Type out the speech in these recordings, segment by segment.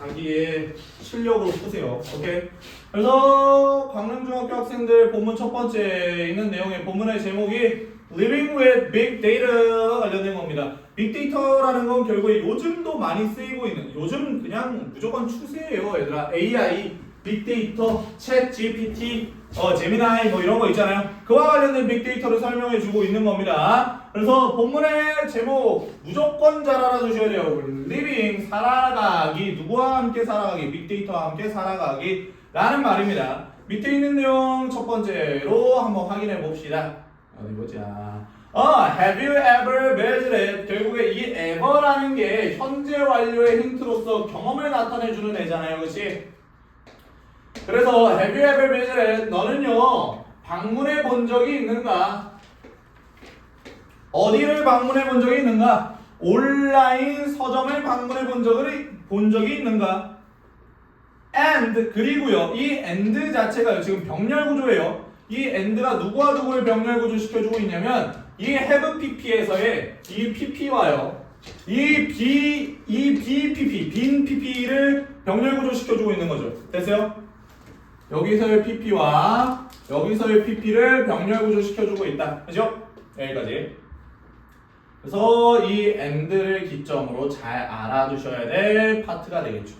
자기의 실력으로 푸세요. 오케이? 그래서 광릉중학교 학생들 본문 첫 번째 있는 내용의 본문의 제목이 Living with Big Data가 관련된 겁니다. 빅데이터라는 건 결국에 요즘도 많이 쓰이고 있는, 요즘 그냥 무조건 추세예요, 얘들아. AI, 빅데이터, 챗 GPT, 제미나이 뭐 이런 거 있잖아요. 그와 관련된 빅데이터를 설명해 주고 있는 겁니다. 그래서 본문의 제목 무조건 잘 알아두셔야 돼요. Living, 살아가기, 누구와 함께 살아가기, 빅데이터와 함께 살아가기 라는 말입니다. 밑에 있는 내용 첫 번째로 한번 확인해 봅시다. 어디 보자. Have you ever measured it? 결국에 이 ever라는 게 현재 완료의 힌트로서 경험을 나타내주는 애잖아요. 그치? 그래서 have you ever measured it? 너는요 방문해 본 적이 있는가? 어디를 방문해 본 적이 있는가? 온라인 서점을 방문해 본 적이 있는가? and 그리고요 이 and 자체가 지금 병렬 구조예요. 이 and가 누구와 누구를 병렬 구조 시켜주고 있냐면 이 have pp에서의 이 pp와요 이 BPP 빈 pp를 병렬 구조 시켜주고 있는 거죠. 됐어요? 여기서의 pp와 여기서의 pp를 병렬 구조 시켜주고 있다. 그죠? 여기까지. 그래서 이 and를 기점으로 잘 알아두셔야 될 파트가 되겠죠.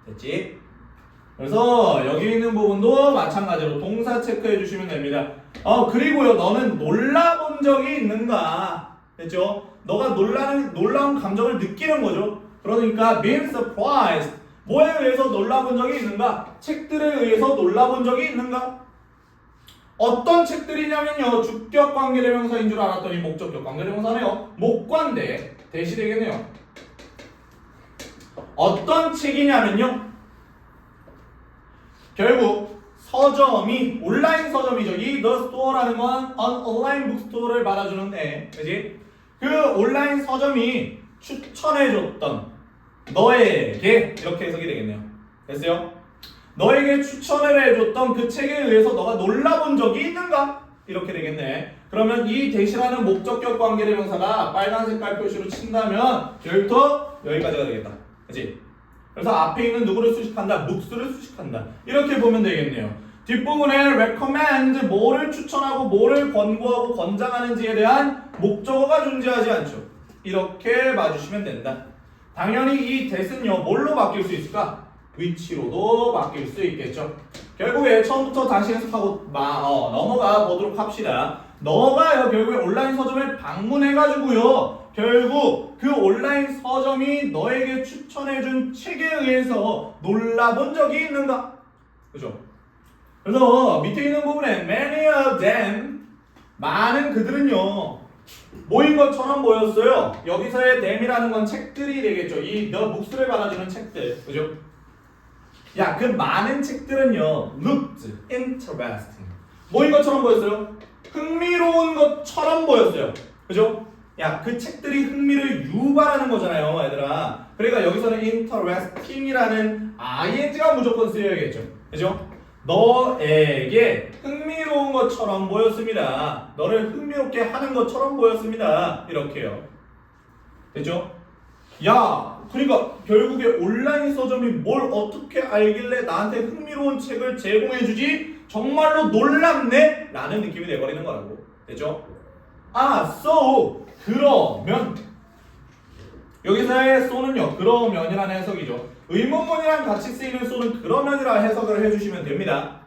됐지? 그래서 여기 있는 부분도 마찬가지로 동사 체크해 주시면 됩니다. 그리고요 너는 놀라본 적이 있는가? 됐죠? 너가 놀라운 감정을 느끼는 거죠. 그러니까 being surprised. 뭐에 의해서 놀라본 적이 있는가? 책들에 의해서 놀라본 적이 있는가? 어떤 책들이냐면요 주격 관계대명사인 줄 알았더니 목적격 관계대명사네요. 목관대 대시 되겠네요. 어떤 책이냐면요 결국 서점이 온라인 서점이죠. 이 The Store라는 건 온라인 북스토어를 말아주는 애, 그지? 그 온라인 서점이 추천해줬던 너에게 이렇게 해석이 되겠네요. 됐어요? 너에게 추천을 해줬던 그 책에 의해서 너가 놀라본 적이 있는가? 이렇게 되겠네. 그러면 이 대시라는 목적격 관계대명사가 빨간 색깔 표시로 친다면 여기부터 여기까지가 되겠다. 그지? 그래서 앞에 있는 누구를 수식한다? 묵수를 수식한다. 이렇게 보면 되겠네요. 뒷부분에 recommend, 뭐를 추천하고 뭐를 권고하고 권장하는지에 대한 목적어가 존재하지 않죠. 이렇게 봐주시면 된다. 당연히 이 that은요 뭘로 바뀔 수 있을까? which로도 바뀔 수 있겠죠. 결국에 처음부터 다시 해석하고 넘어가 보도록 합시다. 너가요 결국에 온라인 서점을 방문해가지고요 결국 그 온라인 서점이 너에게 추천해준 책에 의해서 놀라본 적이 있는가? 그죠? 그래서 밑에 있는 부분에 many of them 많은 그들은요 모인 것처럼 보였어요. 여기서의 them이라는 건 책들이 되겠죠. 이 the books를 받아주는 책들. 그죠? 야, 그 많은 책들은요 looked interesting 모인 것처럼 보였어요. 흥미로운 것처럼 보였어요. 그죠? 야, 그 책들이 흥미를 유발하는 거잖아요, 얘들아. 그러니까 여기서는 interesting이라는 ing가 무조건 쓰여야겠죠. 그죠? 너에게 흥미로운 것처럼 보였습니다. 너를 흥미롭게 하는 것처럼 보였습니다. 이렇게요. 됐죠? 야, 그러니까 결국에 온라인 서점이 뭘 어떻게 알길래 나한테 흥미로운 책을 제공해주지? 정말로 놀랍네? 라는 느낌이 돼버리는 거라고. 됐죠? so 그러면 여기서의 so는요 그러면이라는 해석이죠. 의문문이랑 같이 쓰이는 so는 그러면이라 해석을 해주시면 됩니다.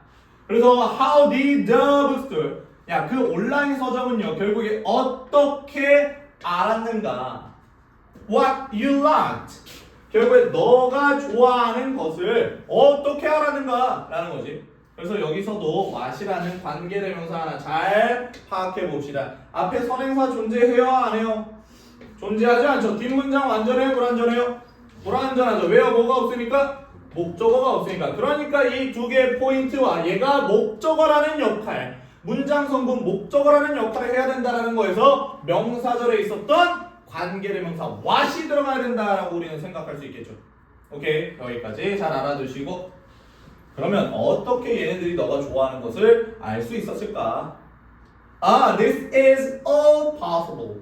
그래서 how did the bookstore 야, 그 온라인 서점은요 결국에 어떻게 알았는가? What you liked 결국에 너가 좋아하는 것을 어떻게 알았는가? 라는 거지. 그래서 여기서도 what이라는 관계대명사 하나 잘 파악해 봅시다. 앞에 선행사 존재해요? 안 해요? 존재하지 않죠. 뒷문장 완전해요? 불완전해요? 불완전하죠. 왜요? 뭐가 없으니까? 목적어가 없으니까. 그러니까 이 두 개의 포인트와 얘가 목적어라는 역할, 문장 성분 목적어라는 역할을 해야 된다는 거에서 명사절에 있었던 관계대명사 what이 들어가야 된다라고 우리는 생각할 수 있겠죠. 오케이, 여기까지 잘 알아두시고 그러면 어떻게 얘네들이 너가 좋아하는 것을 알 수 있었을까? This is all possible.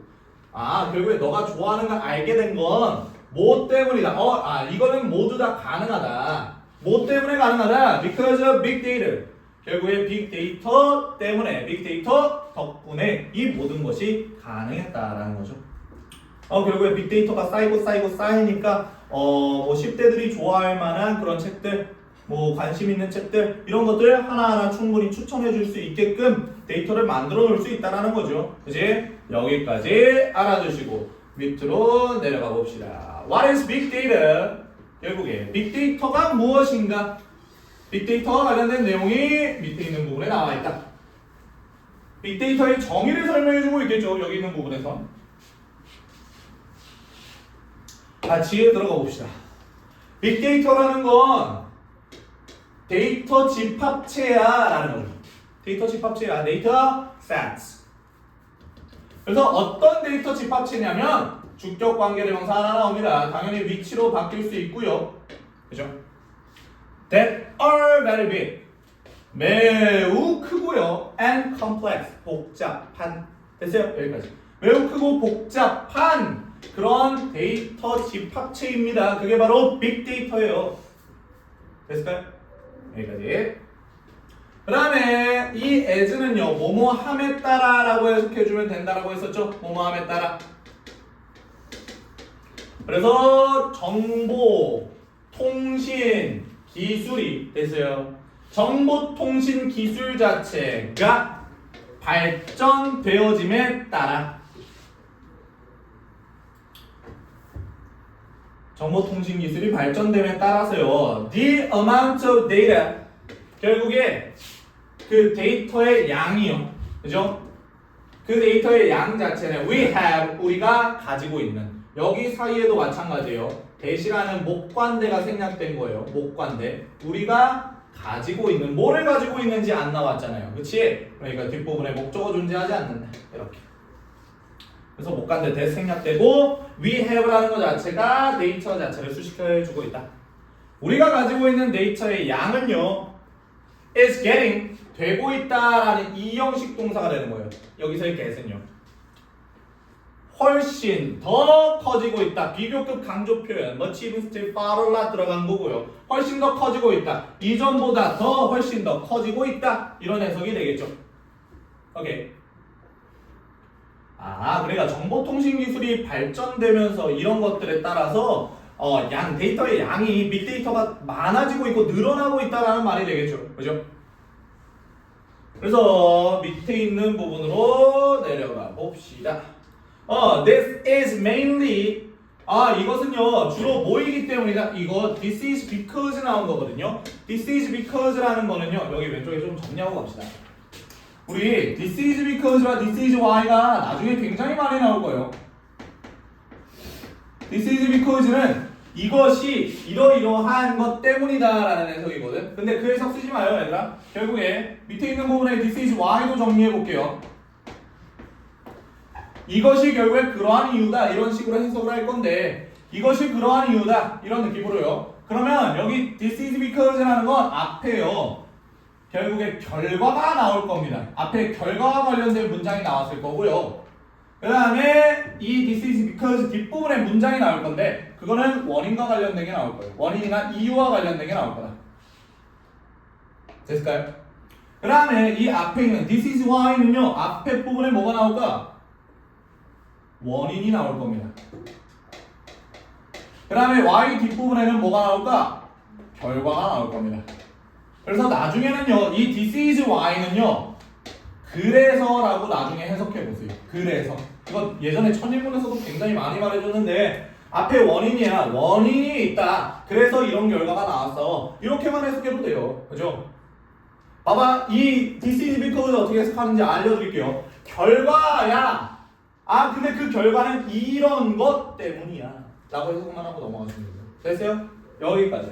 결국에 너가 좋아하는 걸 알게 된 건 뭐 때문이다. 이거는 모두 다 가능하다. 뭐 때문에 가능하다? Because of big data. 결국에 빅데이터 때문에, 빅데이터 덕분에 이 모든 것이 가능했다라는 거죠. 결국에 빅데이터가 쌓이니까 뭐 10대들이 좋아할 만한 그런 책들, 뭐 관심 있는 책들 이런 것들 하나하나 충분히 추천해 줄 수 있게끔 데이터를 만들어 놓을 수 있다라는 거죠. 그지? 여기까지 알아두시고 밑으로 내려가 봅시다. What is big data? 결국에 빅데이터가 무엇인가? 빅데이터와 관련된 내용이 밑에 있는 부분에 나와 있다. 빅데이터의 정의를 설명해 주고 있겠죠. 여기 있는 부분에서. 같이 들어가 봅시다. 빅데이터라는 건 데이터 집합체야 라는 거죠. 데이터 집합체야. 데이터 sets. 그래서 어떤 데이터 집합체냐면 주격 관계대명사 하나 나옵니다. 당연히 위치로 바뀔 수 있고요. 그죠? That are very big. 매우 크고요. And complex. 복잡한. 됐어요? 여기까지. 매우 크고 복잡한 그런 데이터 집합체입니다. 그게 바로 빅데이터예요. 됐을까요? 여기까지. 그 다음에 이 as는요. 뭐뭐함에 따라 라고 해석해주면 된다라고 했었죠. 뭐뭐함에 따라. 그래서 정보, 통신, 기술이 됐어요. 정보통신 기술 자체가 발전되어짐에 따라 정보통신 기술이 발전됨에 따라서요. The amount of data 결국에 그 데이터의 양이요. 그죠? 그 데이터의 양 자체는 we have 우리가 가지고 있는 여기 사이에도 마찬가지예요. 대시라는 목관대가 생략된 거예요. 목관대. 우리가 가지고 있는 뭐를 가지고 있는지 안 나왔잖아요. 그치? 그러니까 뒷부분에 목적어 존재하지 않는다. 이렇게. 그래서 목관대 대 생략되고 we have라는 것 자체가 데이터 자체를 수식해주고 있다. 우리가 가지고 있는 데이터의 양은요. is getting 되고 있다라는 이형식 동사가 되는 거예요. 여기서의 get은요. 훨씬 더 커지고 있다. 비교급 강조 표현 much even still far a lot 들어간 거고요. 훨씬 더 커지고 있다. 이전보다 더 훨씬 더 커지고 있다. 이런 해석이 되겠죠. 오케이. 그러니까 정보통신 기술이 발전되면서 이런 것들에 따라서 데이터의 양이 빅데이터가 많아지고 있고 늘어나고 있다라는 말이 되겠죠. 그죠? 그래서 밑에 있는 부분으로 내려가 봅시다. This is mainly 이것은요 주로 뭐이기 때문이다. 이거 this is because 나온 거거든요. This is because라는 거는요 여기 왼쪽에 좀 정리하고 갑시다. 우리 this is because와 this is why가 나중에 굉장히 많이 나올 거예요. This is because는 이것이 이러이러한 것 때문이다라는 해석이거든. 근데 그 해석 쓰지 마요, 얘들아. 결국에 밑에 있는 부분에 this is why도 정리해 볼게요. 이것이 결국에 그러한 이유다 이런 식으로 해석을 할 건데 이것이 그러한 이유다 이런 느낌으로요. 그러면 여기 this is because라는 건 앞에요. 결국에 결과가 나올 겁니다. 앞에 결과와 관련된 문장이 나왔을 거고요. 그 다음에 이 this is because 뒷부분에 문장이 나올 건데 그거는 원인과 관련된 게 나올 거예요. 원인이나 이유와 관련된 게 나올 거다. 됐을까요? 그 다음에 이 앞에 있는 this is why는요 앞에 부분에 뭐가 나올까? 원인이 나올 겁니다. 그 다음에 y 뒷부분에는 뭐가 나올까? 결과가 나올 겁니다. 그래서 나중에는요 이 this is why는요 그래서라고 나중에 해석해 보세요. 그래서 이거 예전에 천인문에서도 굉장히 많이 말해줬는데 앞에 원인이야. 원인이 있다. 그래서 이런 결과가 나왔어. 이렇게만 해석해도 돼요. 그죠? 봐봐. 이 this is because 어떻게 해석하는지 알려드릴게요. 결과야. 근데 그 결과는 이런 것 때문이야. 라고 해석만 하고 넘어가시면 돼요. 됐어요? 여기까지.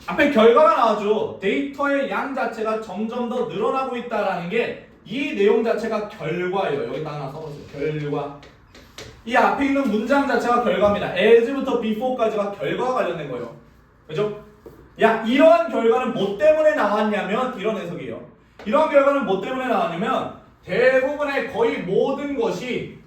앞에 결과가 나왔죠. 데이터의 양 자체가 점점 더 늘어나고 있다라는 게 이 내용 자체가 결과예요. 여기다 하나 써보세요. 결과. 이 앞에 있는 문장 자체가 결과입니다. as부터 before까지가 결과와 관련된 거예요. 그죠? 이런 결과는 뭐 때문에 나왔냐면 이런 해석이에요. 이런 결과는 뭐 때문에 나왔냐면 대부분의 거의 모든 것이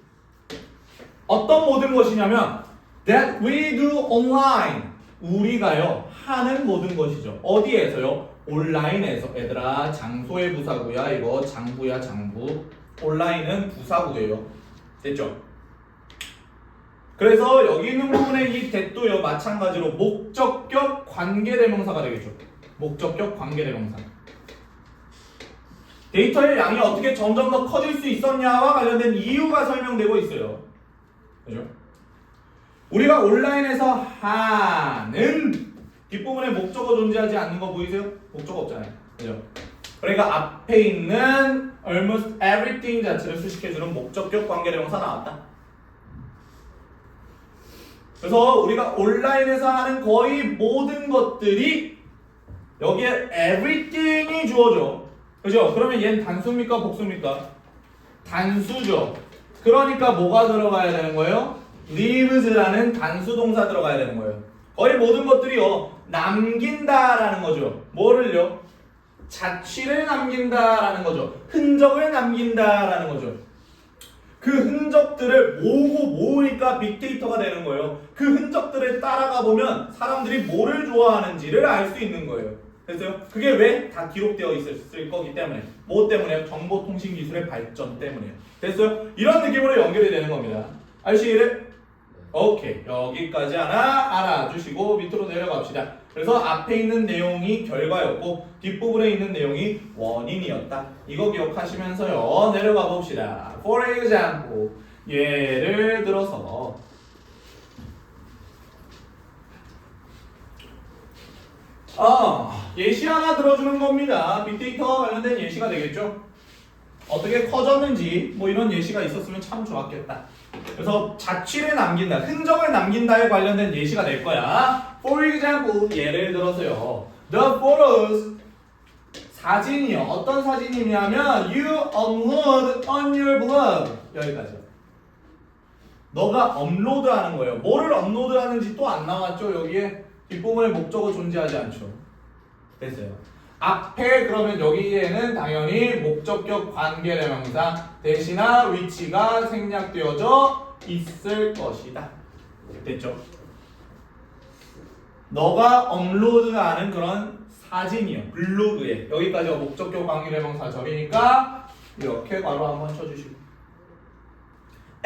어떤 모든 것이냐면 that we do online. 우리가요 하는 모든 것이죠. 어디에서요? 온라인에서. 얘들아 장소의 부사구야. 이거 장부야 장부. 온라인은 부사구예요. 됐죠? 그래서 여기 있는 부분에 이 that도요 마찬가지로 목적격 관계대명사가 되겠죠. 목적격 관계대명사. 데이터의 양이 어떻게 점점 더 커질 수 있었냐와 관련된 이유가 설명되고 있어요. 그죠? 우리가 온라인에서 하는 뒷부분에 목적어 존재하지 않는 거 보이세요? 목적어 없잖아요. 그죠? 그러니까 앞에 있는 almost everything 자체를 수식해주는 목적격 관계대명사 나왔다. 그래서 우리가 온라인에서 하는 거의 모든 것들이 여기에 everything이 주어져. 그죠? 그러면 얘는 단수입니까? 복수입니까? 단수죠. 그러니까 뭐가 들어가야 되는 거예요? lives라는 단수 동사 들어가야 되는 거예요. 거의 모든 것들이요 남긴다라는 거죠. 뭐를요? 자취를 남긴다라는 거죠. 흔적을 남긴다라는 거죠. 그 흔적들을 모으니까 빅데이터가 되는 거예요. 그 흔적들을 따라가 보면 사람들이 뭐를 좋아하는지를 알 수 있는 거예요. 됐어요? 그게 왜? 다 기록되어 있을 거기 때문에. 뭐 때문에요? 정보통신기술의 발전 때문에요. 됐어요? 이런 느낌으로 연결이 되는 겁니다. 아시겠어요? 오케이. 여기까지 하나 알아주시고 밑으로 내려갑시다. 그래서 앞에 있는 내용이 결과였고 뒷부분에 있는 내용이 원인이었다. 이거 기억하시면서요. 내려가 봅시다. For example. 예를 들어서 예시 하나 들어주는 겁니다. 빅데이터와 관련된 예시가 되겠죠. 어떻게 커졌는지 뭐 이런 예시가 있었으면 참 좋았겠다. 그래서 자취를 남긴다, 흔적을 남긴다에 관련된 예시가 될 거야. For example, 예를 들어서요. The photos, 사진이요. 어떤 사진이냐면 you upload on your blog. 여기까지요. 너가 업로드하는 거예요. 뭐를 업로드하는지 또 안 나왔죠? 여기에 뒷부분에 목적어 존재하지 않죠. 됐어요. 앞에 그러면 여기에는 당연히 목적격 관계대명사 대신나 위치가 생략되어져 있을 것이다. 됐죠? 너가 업로드하는 그런 사진이요. 블로그에 여기까지가 목적격 관계대명사 절이니까 이렇게 바로 한번 쳐주시고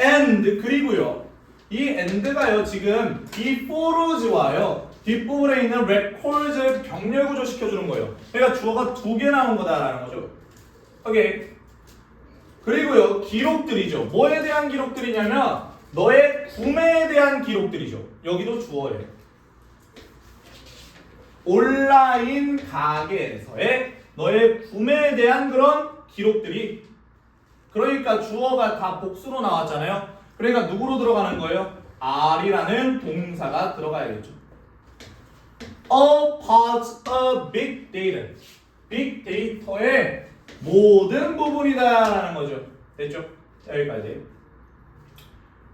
and 그리고요. 이 and가요 지금 이 for로즈와요 뒷부분에 있는 records를 병렬 구조 시켜주는 거예요. 그러니까 주어가 두 개 나온 거다라는 거죠. 오케이. 그리고요 기록들이죠. 뭐에 대한 기록들이냐면 너의 구매에 대한 기록들이죠. 여기도 주어예요. 온라인 가게에서의 너의 구매에 대한 그런 기록들이, 그러니까 주어가 다 복수로 나왔잖아요. 그러니까 누구로 들어가는 거예요? R이라는 동사가 들어가야겠죠. All parts of big data. 빅 데이터의 모든 부분이다라는 거죠. 됐죠? 여기까지.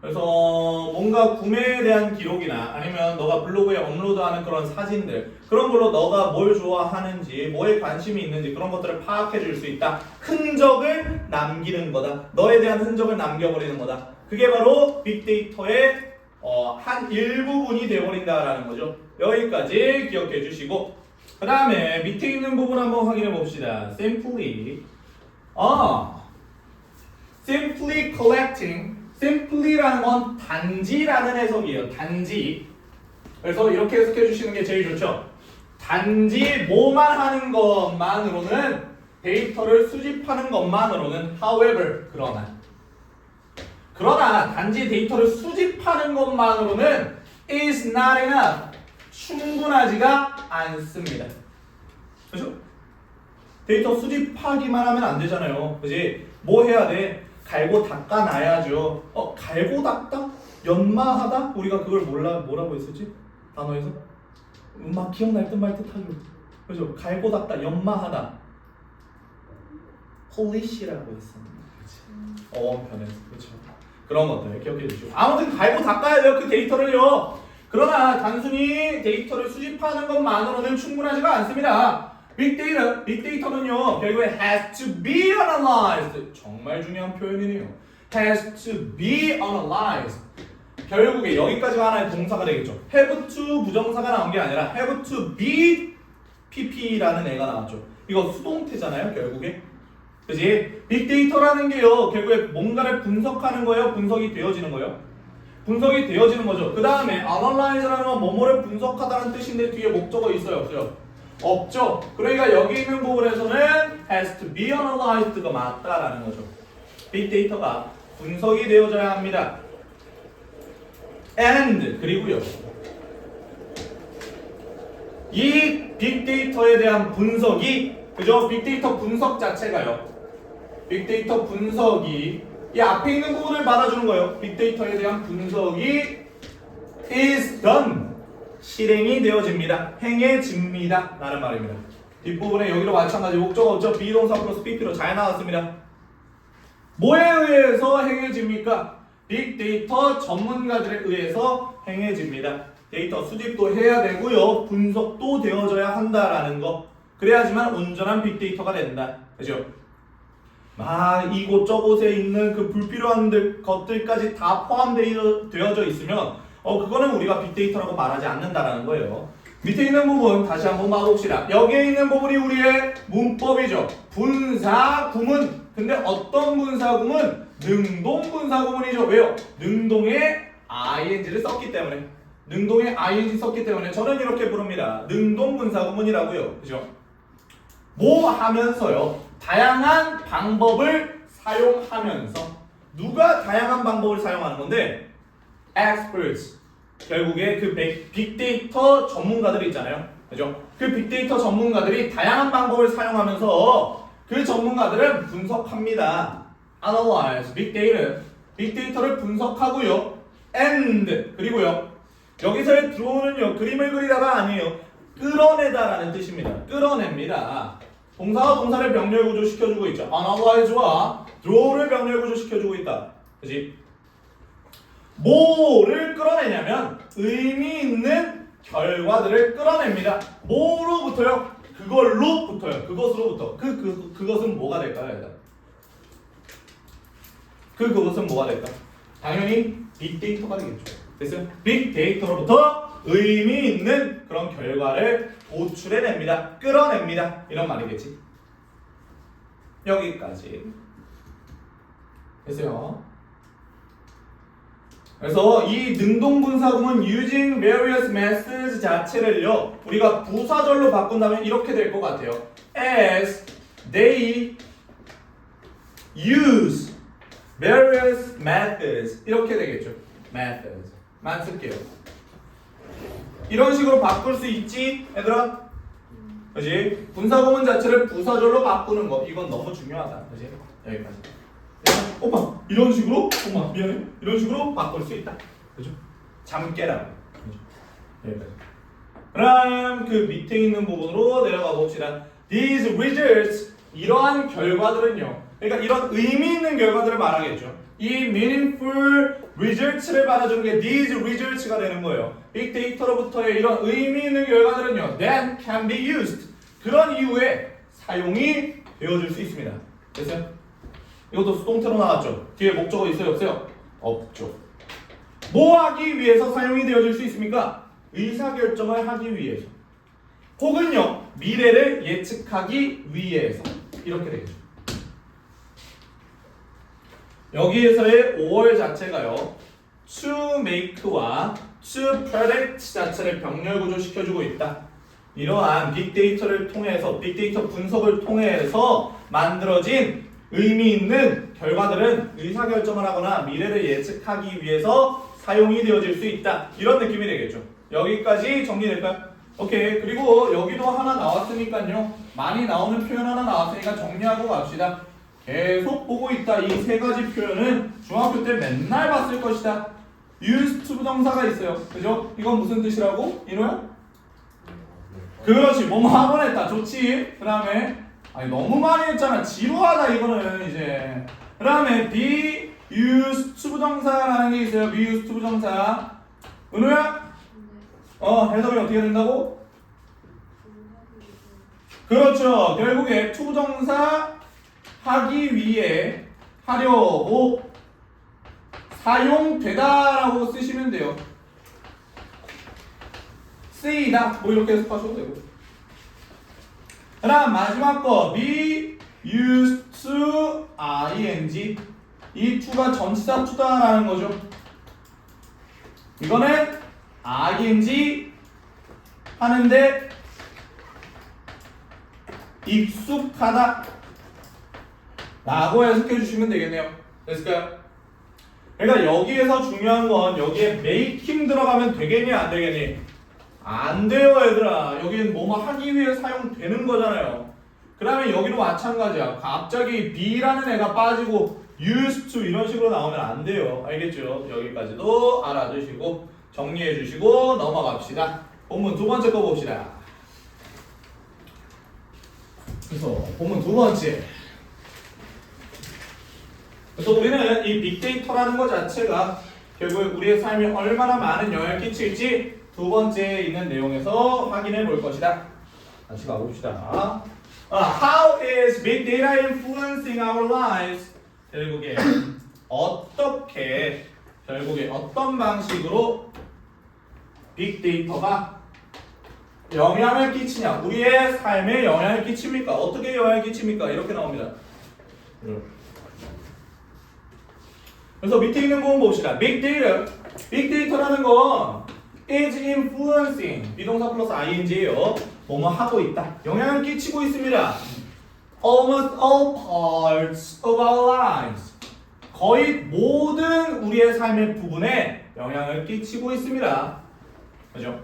그래서 뭔가 구매에 대한 기록이나 아니면 너가 블로그에 업로드하는 그런 사진들, 그런 걸로 너가 뭘 좋아하는지, 뭐에 관심이 있는지 그런 것들을 파악해 줄 수 있다. 흔적을 남기는 거다. 너에 대한 흔적을 남겨버리는 거다. 그게 바로 빅데이터의 한 일부분이 되어버린다라는 거죠. 여기까지 기억해 주시고 그 다음에 밑에 있는 부분 한번 확인해 봅시다. Simply simply collecting. simply라는 건 단지라는 해석이에요. 단지. 그래서 이렇게 해석해 주시는 게 제일 좋죠. 단지 뭐만 하는 것만으로는, 데이터를 수집하는 것만으로는 however 그러나 단지 데이터를 수집하는 것만으로는 is not enough. 충분하지가 않습니다. 그렇죠? 데이터 수집하기만 하면 안 되잖아요. 그지? 뭐 해야 돼? 갈고 닦아놔야죠. 갈고 닦다? 연마하다? 우리가 그걸 뭐라고 했었지? 단어에서? 막 기억날 듯 말 듯하죠. 그죠? 갈고 닦다, 연마하다. polish라고 했었는데. 어원편에서. 그렇죠? 그런 것들 기억해 주시고. 아무튼 갈고 닦아야 돼요. 그 데이터를요. 그러나 단순히 데이터를 수집하는 것만으로는 충분하지가 않습니다. 빅데이터는요 결국에 has to be analyzed. 정말 중요한 표현이네요. has to be analyzed. 결국에 여기까지가 하나의 동사가 되겠죠. have to 부정사가 나온 게 아니라 have to be pp라는 애가 나왔죠. 이거 수동태잖아요, 결국에. 그지? 빅데이터라는 게요, 결국에 뭔가를 분석하는 거예요, 분석이 되어지는 거예요? 분석이 되어지는 거죠. 그 다음에 analyze라는 건 뭐뭐를 분석하다는 뜻인데 뒤에 목적어 있어요, 없어요? 없죠. 그러니까 여기 있는 부분에서는 has to be analyzed가 맞다라는 거죠. 빅데이터가 분석이 되어져야 합니다. and 그리고요, 이 빅데이터에 대한 분석이, 그죠? 빅데이터 분석 자체가요, 빅데이터 분석이 이 앞에 있는 부분을 말아주는 거예요. 빅데이터에 대한 분석이 is done, 실행이 되어집니다. 행해집니다 라는 말입니다. 뒷부분에 여기도 마찬가지 목적어 없죠? 비동사 플러스 pp로 잘 나왔습니다. 뭐에 의해서 행해집니까? 빅데이터 전문가들에 의해서 행해집니다. 데이터 수집도 해야 되고요, 분석도 되어져야 한다라는 거. 그래야지만 온전한 빅데이터가 된다. 그죠? 이곳저곳에 있는 그 불필요한 것들까지 다 포함되어져 있으면 그거는 우리가 빅데이터라고 말하지 않는다라는 거예요. 밑에 있는 부분 다시 한번 봐봅시다. 여기에 있는 부분이 우리의 문법이죠. 분사구문. 근데 어떤 분사구문? 능동분사구문이죠. 왜요? 능동에 ing를 썼기 때문에. 능동에 ing 썼기 때문에 저는 이렇게 부릅니다. 능동분사구문이라고요. 그죠? 뭐 하면서요? 다양한 방법을 사용하면서. 누가 다양한 방법을 사용하는 건데? experts. 결국에 그 빅데이터 전문가들이 있잖아요. 그죠? 그 빅데이터 전문가들이 다양한 방법을 사용하면서 그 전문가들은 분석합니다. analyze, 빅데이터를 분석하고요. and, 그리고요, 여기서의 draw는요, 그림을 그리다가 아니에요, 끌어내다라는 뜻입니다. 끌어냅니다. 동사와 동사를 병렬 구조시켜주고 있죠. analyze와 draw를 병렬 구조시켜주고 있다. 그치? 뭐를 끌어내냐면 의미 있는 결과들을 끌어냅니다. 뭐로부터요? 그걸로부터요. 그것으로부터. 그것은 뭐가 될까요? 일단 그것은 뭐가 될까? 당연히 빅데이터가 되겠죠. 됐어요? 빅데이터로부터 의미 있는 그런 결과를 도출해냅니다. 끌어냅니다. 이런 말이겠지. 여기까지. 됐어요? 그래서 이 능동분사구문 using various methods 자체를요, 우리가 부사절로 바꾼다면 이렇게 될 것 같아요. as they use various methods, 이렇게 되겠죠. methods 만 쓸게요. 이런 식으로 바꿀 수 있지, 얘들아? 그지? 분사구문 자체를 부사절로 바꾸는 거, 이건 너무 중요하다. 그지? 여기까지. 오빠 이런 식으로, 엄마 미안해, 이런 식으로 바꿀 수 있다. 그죠? 잠깨라고. 그죠? 여기까지. 그럼 그 밑에 있는 부분으로 내려가 봅시다. These results, 이러한 결과들은요, 그러니까 이런 의미 있는 결과들을 말하겠죠. 이 meaningful results를 말해주는 게 these results가 되는 거예요. 빅데이터로부터의 이런 의미 있는 결과들은요, then can be used, 그런 이후에 사용이 되어질 수 있습니다. 됐어요? 이것도 수동태로 나왔죠. 뒤에 목적어 있어요, 없어요? 없죠. 뭐 하기 위해서 사용이 되어질 수 있습니까? 의사결정을 하기 위해서, 혹은요 미래를 예측하기 위해서, 이렇게 되겠죠. 여기에서의 5월 자체가요, to make와 to predict 자체를 병렬 구조시켜주고 있다. 이러한 빅데이터를 통해서, 빅데이터 분석을 통해서 만들어진 의미 있는 결과들은 의사결정을 하거나 미래를 예측하기 위해서 사용이 되어질 수 있다. 이런 느낌이 되겠죠. 여기까지 정리될까요? 오케이. 그리고 여기도 하나 나왔으니까요, 많이 나오는 표현 하나 나왔으니까 정리하고 갑시다. 계속 보고 있다. 이 세 가지 표현은 중학교 때 맨날 봤을 것이다. used to 부정사가 있어요. 그죠? 이건 무슨 뜻이라고? 이노야? 그렇지. 뭐뭐 하곤 했다. 좋지. 그 다음에 너무 많이 했잖아. 지루하다 이거는 이제. 그 다음에 be used to 부정사라는 게 있어요. be used to 부정사. 은우야? 해석이 어떻게 된다고? 그렇죠. 결국에 to 부정사 하기 위해, 하려고, 사용되다라고 쓰시면 돼요. 쓰이다 뭐 이렇게 해석하셔도 되고. 그다음 마지막 거 be used to ing. 이 to가 전치사 to다라는 거죠. 이거는 ing 하는데 익숙하다 라고 해석해 주시면 되겠네요. 됐을까요? 그러니까 여기에서 중요한 건 여기에 making 들어가면 되겠니 안 되겠니? 안 돼요 얘들아. 여기는 뭐뭐 하기 위해 사용되는 거잖아요. 그 다음에 여기도 마찬가지야. 갑자기 be라는 애가 빠지고 used to 이런 식으로 나오면 안 돼요. 알겠죠? 여기까지도 알아두시고 정리해 주시고 넘어갑시다. 본문 두 번째 거 봅시다. 그래서 본문 두 번째. 그래서 우리는 이 빅데이터라는 것 자체가 결국 우리의 삶에 얼마나 많은 영향을 끼칠지 두 번째에 있는 내용에서 확인해 볼 것이다. 다시 가봅시다. How is big data influencing our lives? 결국에 어떤 방식으로 빅데이터가 영향을 끼치냐? 우리의 삶에 영향을 끼칩니까? 어떻게 영향을 끼칩니까? 이렇게 나옵니다. 그래서 밑에 있는 부분 봅시다. 빅데이터라는 건 is influencing 비동사 플러스 ing예요. 뭐뭐 하고 있다. 영향을 끼치고 있습니다. Almost all parts of our lives. 거의 모든 우리의 삶의 부분에 영향을 끼치고 있습니다. 그죠?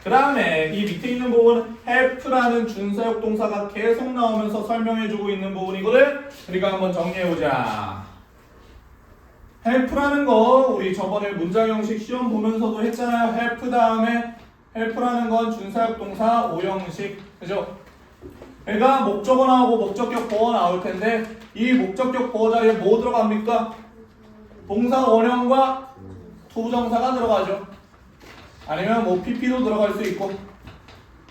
그 다음에 이 밑에 있는 부분은 help라는 준사역 동사가 계속 나오면서 설명해주고 있는 부분이거든. 우리가 한번 정리해보자. help라는 거 우리 저번에 문장 형식 시험 보면서도 했잖아요. help 다음에 help라는 건 준사역 동사 5형식. 그죠? 그러니까 목적어 나오고 목적격 보어 나올 텐데 이 목적격 보어 자리에 뭐 들어갑니까? 동사 원형과 투부정사가 들어가죠. 아니면 뭐 pp도 들어갈 수 있고.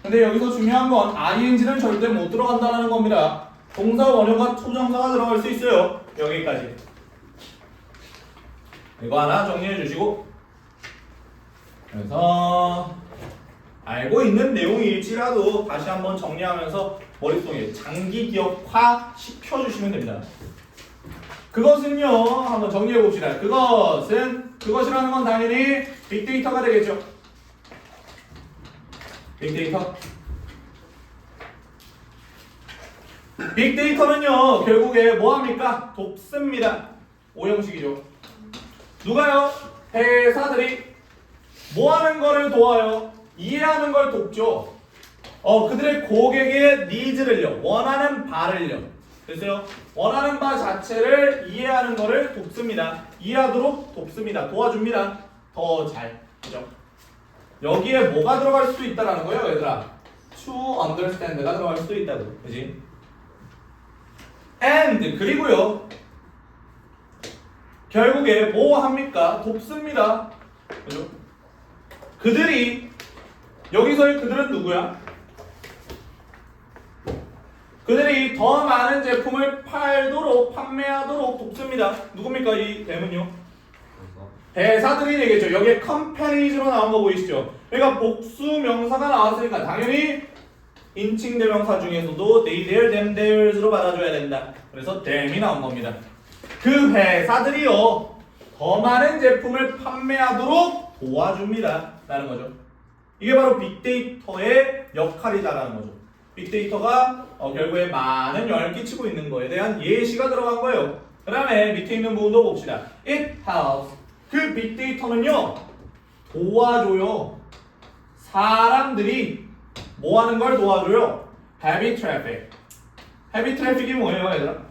근데 여기서 중요한 건 ing는 절대 못 들어간다는 겁니다. 동사 원형과 투부정사가 들어갈 수 있어요. 여기까지. 이거 하나 정리해 주시고. 그래서 알고 있는 내용일지라도 다시 한번 정리하면서 머릿속에 장기 기억화 시켜주시면 됩니다. 그것은요, 한번 정리해 봅시다. 그것이라는 건 당연히 빅데이터가 되겠죠. 빅데이터. 빅데이터는요, 결국에 뭐합니까? 돕습니다. 5형식이죠. 누가요? 회사들이 뭐하는 거를 도와요? 이해하는 걸 돕죠. 그들의 고객의 니즈를요, 원하는 바를요. 그래서요, 원하는 바 자체를 이해하는 거를 돕습니다. 이해하도록 돕습니다. 도와줍니다. 더 잘. 그죠? 여기에 뭐가 들어갈 수도 있다라는 거예요, 얘들아. To understand가 들어갈 수도 있다고. 그지? And 그리고요, 결국에 뭐 합니까? 돕습니다. 그죠? 그들이 여기서의 그들은 누구야? 그들이 더 많은 제품을 판매하도록 돕습니다. 누굽니까 이 대문요? 대사들이 되겠죠. 여기에 companies로 나온 거 보이시죠? 그러니까 복수 명사가 나왔으니까 당연히 인칭 대명사 중에서도 they, their, them, theirs로 받아줘야 된다. 그래서 them이 나온 겁니다. 그 회사들이요, 더 많은 제품을 판매하도록 도와줍니다 라는 거죠. 이게 바로 빅데이터의 역할이다라는 거죠. 빅데이터가 결국에 많은 영향을 끼치고 있는 거에 대한 예시가 들어간 거예요. 그 다음에 밑에 있는 부분도 봅시다. It helps. 그 빅데이터는요, 도와줘요. 사람들이 뭐 하는 걸 도와줘요? heavy traffic. heavy traffic이 뭐예요, 얘들아?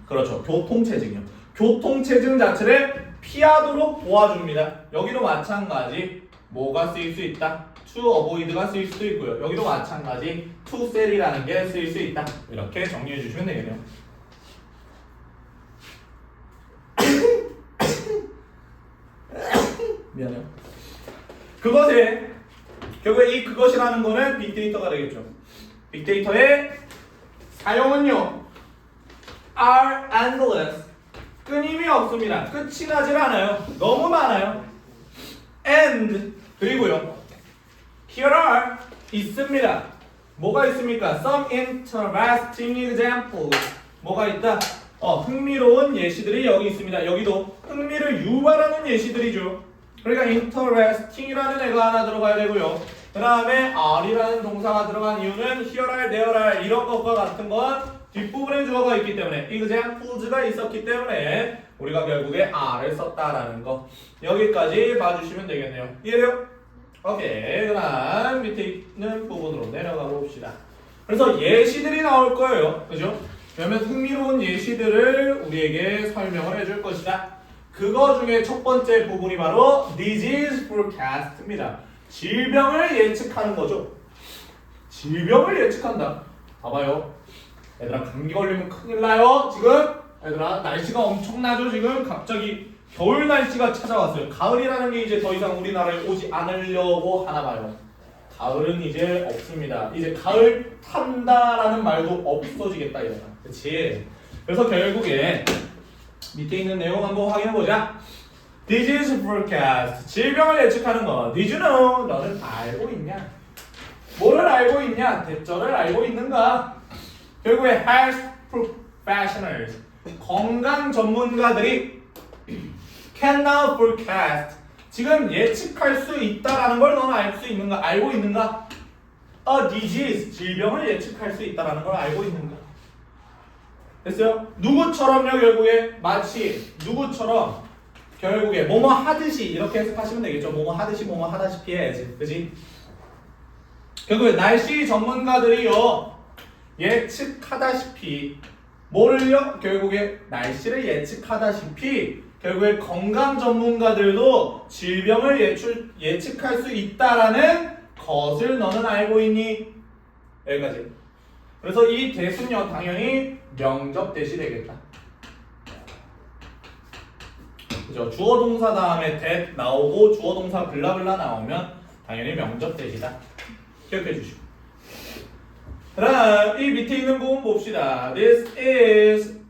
그렇죠. 교통체증이요. 교통체증 자체를 피하도록 도와줍니다. 여기도 마찬가지. 뭐가 쓰일 수 있다? to avoid가 쓰일 수도 있고요. 여기도 마찬가지 to sell이라는 게 쓰일 수 있다. 이렇게 정리해 주시면 되겠네요. 미안해요. 결국에 이 그것이라는 거는 빅데이터가 되겠죠. 빅데이터의 사용은요, are endless. 끊임이 없습니다. 끝이 나질 않아요. 너무 많아요. And 그리고요. Here are 있습니다. 뭐가 있습니까? Some interesting examples. 뭐가 있다? 흥미로운 예시들이 여기 있습니다. 여기도 흥미를 유발하는 예시들이죠. 그러니까 interesting이라는 애가 하나 들어가야 되고요. 그 다음에 are이라는 동사가 들어간 이유는 here are, there are 이런 것과 같은 건 뒷부분에 주어가 있기 때문에 examples가 있었기 때문에 우리가 결국에 are를 썼다라는 거 여기까지 봐주시면 되겠네요. 이해돼요? 오케이. 그럼 밑에 있는 부분으로 내려가 봅시다. 그래서 예시들이 나올 거예요. 그죠? 그러면 흥미로운 예시들을 우리에게 설명을 해줄 것이다. 그거 중에 첫 번째 부분이 바로 disease forecast입니다. 질병을 예측하는 거죠. 질병을 예측한다. 봐봐요. 얘들아 감기 걸리면 큰일 나요. 지금 얘들아 날씨가 엄청나죠. 지금 갑자기 겨울 날씨가 찾아왔어요. 가을이라는 게 이제 더 이상 우리나라에 오지 않으려고 하나 봐요. 가을은 이제 없습니다. 이제 가을 탄다라는 말도 없어지겠다 이거야. 그치? 그래서 결국에 밑에 있는 내용 한번 확인해보자. Disease forecast. 질병을 예측하는 거. Did you know? 너는 알고 있냐? 뭐를 알고 있냐? 대절을 알고 있는가? 결국에 health professionals. 건강 전문가들이 can now forecast. 지금 예측할 수 있다라는 걸 너는 알 수 있는가? 알고 있는가? A disease. 질병을 예측할 수 있다라는 걸 알고 있는가? 됐어요? 누구처럼요 결국에 마치 누구처럼 결국에 뭐뭐 하듯이 이렇게 해석하시면 되겠죠. 뭐뭐 하듯이 뭐뭐 하다시피 해야지. 그지? 결국에 날씨 전문가들이요 예측하다시피 뭐를요? 결국에 날씨를 예측하다시피 결국에 건강 전문가들도 질병을 예측할 수 있다라는 것을 너는 알고 있니? 여기까지. 그래서 이 대수는요 당연히 명접 대시 되겠다. 그죠? 주어 동사 다음에 that 나오고 주어 동사 블라블라 나오면 당연히 명접 대시다. 기억해 주시고. 그다음 이 밑에 있는 부분 봅시다. This is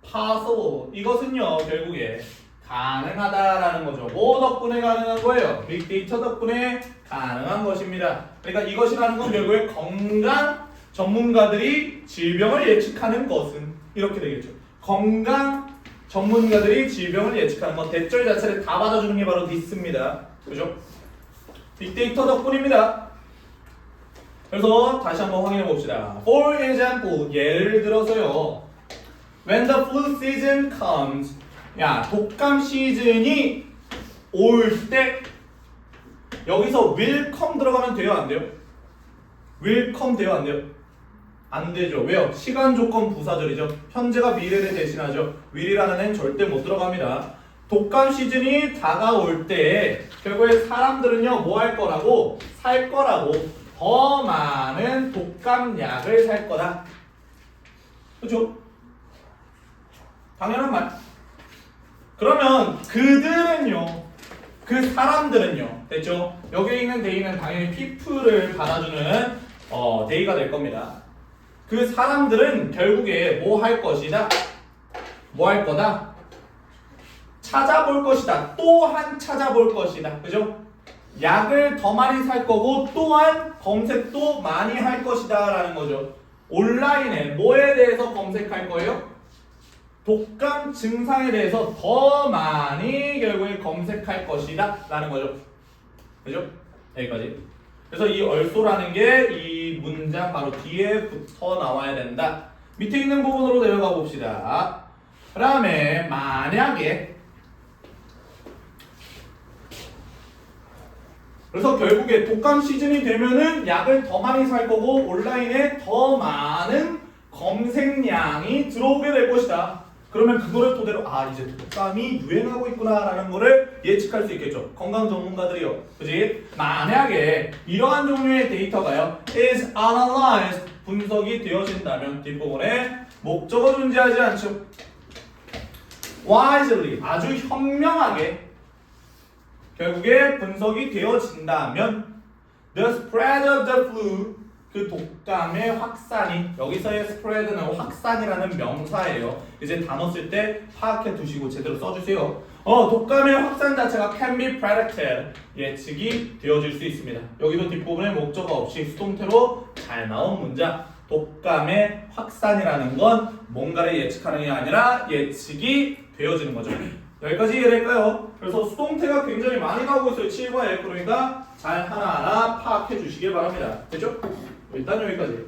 possible. 이것은요 결국에 가능하다라는 거죠. 뭐 덕분에 가능한 거예요? 빅데이터 덕분에 가능한 것입니다. 그러니까 이것이라는 건 결국에 건강 전문가들이 질병을 예측하는 것은 이렇게 되겠죠. 건강 전문가들이 질병을 예측하는 것. 대절 자체를 다 받아주는 게 바로 this입니다. 그죠? 빅데이터 덕분입니다. 그래서 다시 한번 확인해 봅시다. For example, 예를 들어서요. When the flu season comes, 야 독감 시즌이 올 때 여기서 will come 들어가면 돼요, 안 돼요? will come 돼요, 안 돼요? 안 되죠. 왜요? 시간 조건 부사절이죠. 현재가 미래를 대신하죠. will이라는 애는 절대 못 들어갑니다. 독감 시즌이 다가올 때 결국에 사람들은요 뭐 할 거라고? 살 거라고. 더 많은 독감약을 살 거다. 그렇죠? 당연한 말. 그러면 그들은요, 그 사람들은요, 됐죠? 여기 있는 데이는 당연히 people을 받아주는 데이가 될 겁니다. 그 사람들은 결국에 뭐 할 것이다? 뭐 할 거다? 찾아볼 것이다. 또한 찾아볼 것이다. 그죠? 약을 더 많이 살 거고 또한 검색도 많이 할 것이다 라는 거죠. 온라인에 뭐에 대해서 검색할 거예요? 독감 증상에 대해서 더 많이 결국에 검색할 것이다 라는 거죠. 그죠? 여기까지. 그래서 이 얼소라는 게 이 문장 바로 뒤에 붙어 나와야 된다. 밑에 있는 부분으로 내려가 봅시다. 그 다음에 만약에 그래서 결국에 독감 시즌이 되면은 약을 더 많이 살 거고 온라인에 더 많은 검색량이 들어오게 될 것이다. 그러면 그거를 토대로 이제 독감이 유행하고 있구나라는 거를 예측할 수 있겠죠. 건강 전문가들이요. 그지? 만약에 이러한 종류의 데이터가요. is analyzed 분석이 되어진다면 뒷부분에 목적어 존재하지 않죠. wisely 아주 현명하게 결국에 분석이 되어진다면 the spread of the flu 그 독감의 확산이 여기서의 spread는 확산이라는 명사예요. 이제 단어 쓸 때 파악해 두시고 제대로 써주세요. 독감의 확산 자체가 can be predicted 예측이 되어질 수 있습니다. 여기도 뒷부분에 목적어 없이 수동태로 잘 나온 문장. 독감의 확산이라는 건 뭔가를 예측하는 게 아니라 예측이 되어지는 거죠. 여기까지 이해될까요? 그래서 수동태가 굉장히 많이 나오고 있어요. 7과 1 그러니까 잘 하나하나 파악해 주시길 바랍니다. 됐죠? 일단 여기까지.